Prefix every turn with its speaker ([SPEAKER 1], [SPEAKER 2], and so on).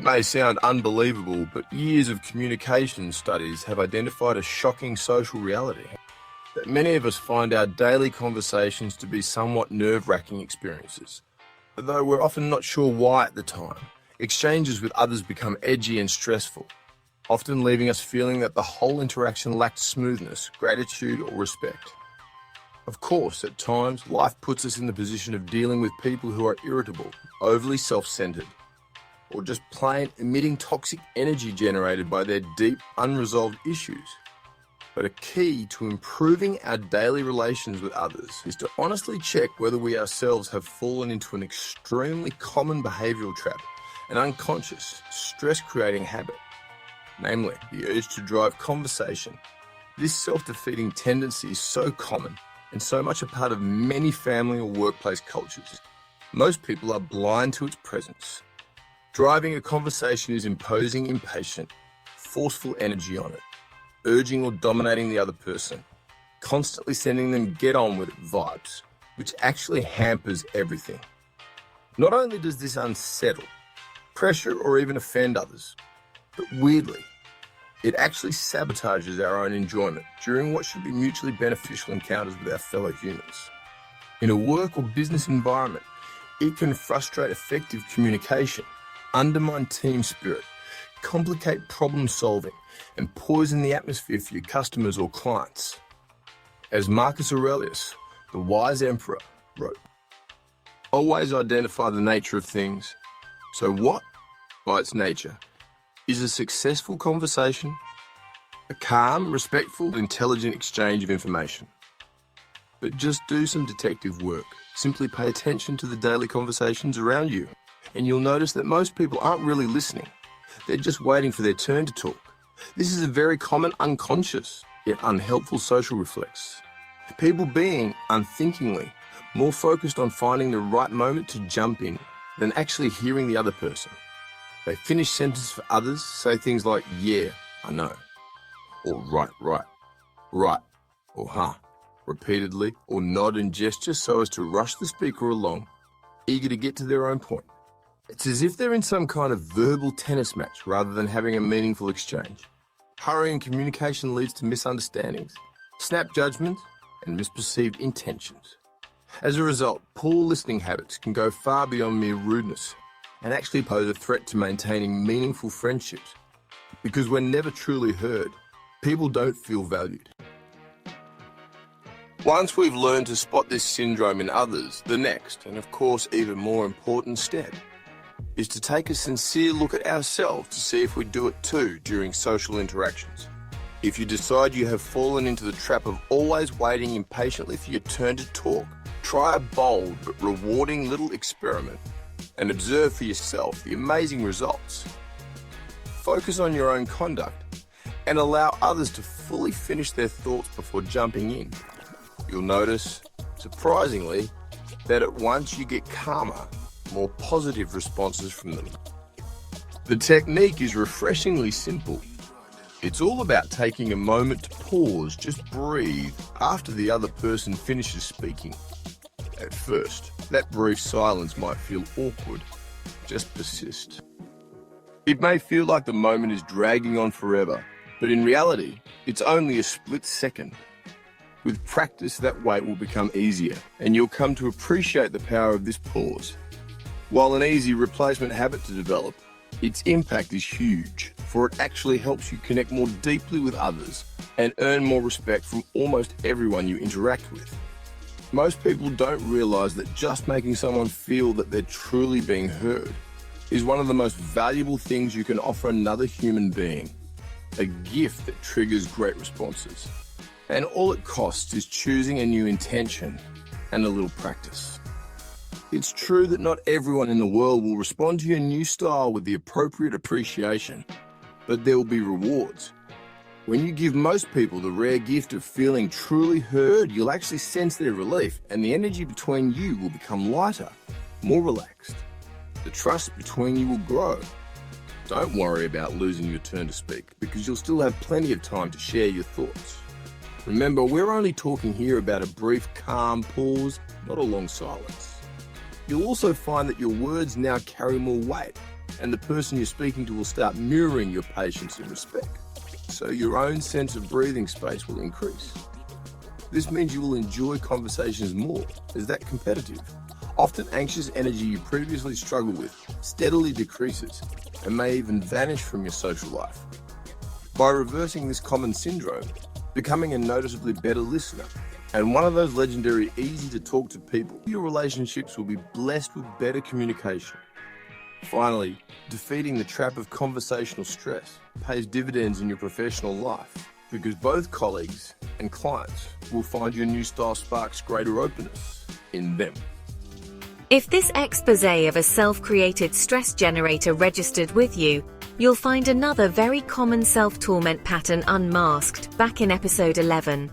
[SPEAKER 1] It may sound unbelievable, but years of communication studies have identified a shocking social reality. That many of us find our daily conversations to be somewhat nerve-wracking experiences. Though we're often not sure why at the time, exchanges with others become edgy and stressful, often leaving us feeling that the whole interaction lacked smoothness, gratitude, or respect. Of course, at times, life puts us in the position of dealing with people who are irritable, overly self-centered, or just plain emitting toxic energy generated by their deep, unresolved issues. But a key to improving our daily relations with others is to honestly check whether we ourselves have fallen into an extremely common behavioral trap, an unconscious, stress-creating habit, namely the urge to drive conversation. This self-defeating tendency is so common and so much a part of many family or workplace cultures. Most people are blind to its presence. Driving a conversation is imposing impatient, forceful energy on it, urging or dominating the other person, constantly sending them get on with it vibes, which actually hampers everything. Not only does this unsettle, pressure, or even offend others, but weirdly, it actually sabotages our own enjoyment during what should be mutually beneficial encounters with our fellow humans. In a work or business environment, it can frustrate effective communication, undermine team spirit, complicate problem solving, and poison the atmosphere for your customers or clients. As Marcus Aurelius, the wise emperor, wrote, "Always identify the nature of things. So what, by its nature, is a successful conversation? A calm, respectful, intelligent exchange of information. But just do some detective work. Simply pay attention to the daily conversations around you, and you'll notice that most people aren't really listening. They're just waiting for their turn to talk. This is a very common unconscious, yet unhelpful social reflex. People being, unthinkingly, more focused on finding the right moment to jump in than actually hearing the other person. They finish sentences for others, say things like, yeah, I know, or right, or huh, repeatedly, or nod and gesture so as to rush the speaker along, eager to get to their own point. It's as if they're in some kind of verbal tennis match rather than having a meaningful exchange. Hurry in communication leads to misunderstandings, snap judgments, and misperceived intentions. As a result, poor listening habits can go far beyond mere rudeness and actually pose a threat to maintaining meaningful friendships. Because when never truly heard, people don't feel valued. Once we've learned to spot this syndrome in others, the next, and of course even more important step, is to take a sincere look at ourselves to see if we do it too during social interactions. If you decide you have fallen into the trap of always waiting impatiently for your turn to talk, try a bold but rewarding little experiment and observe for yourself the amazing results. Focus on your own conduct and allow others to fully finish their thoughts before jumping in. You'll notice, surprisingly, that at once you get calmer, more positive responses from them. The technique is refreshingly simple. It's all about taking a moment to pause, just breathe, after the other person finishes speaking. At first, that brief silence might feel awkward. Just persist. It may feel like the moment is dragging on forever, but in reality, it's only a split second. With practice, that wait will become easier, and you'll come to appreciate the power of this pause. While an easy replacement habit to develop, its impact is huge, for it actually helps you connect more deeply with others and earn more respect from almost everyone you interact with. Most people don't realize that just making someone feel that they're truly being heard is one of the most valuable things you can offer another human being, a gift that triggers great responses. And all it costs is choosing a new intention and a little practice. It's true that not everyone in the world will respond to your new style with the appropriate appreciation, but there will be rewards. When you give most people the rare gift of feeling truly heard, you'll actually sense their relief, and the energy between you will become lighter, more relaxed. The trust between you will grow. Don't worry about losing your turn to speak, because you'll still have plenty of time to share your thoughts. Remember, we're only talking here about a brief, calm pause, not a long silence. You'll also find that your words now carry more weight, and the person you're speaking to will start mirroring your patience and respect. So your own sense of breathing space will increase. This means you will enjoy conversations more, as that competitive, often anxious energy you previously struggled with steadily decreases and may even vanish from your social life. By reversing this common syndrome, becoming a noticeably better listener, and one of those legendary easy to talk to people, your relationships will be blessed with better communication. Finally, defeating the trap of conversational stress pays dividends in your professional life because both colleagues and clients will find your new style sparks greater openness in them.
[SPEAKER 2] If this exposé of a self-created stress generator registered with you, you'll find another very common self-torment pattern unmasked back in episode 11.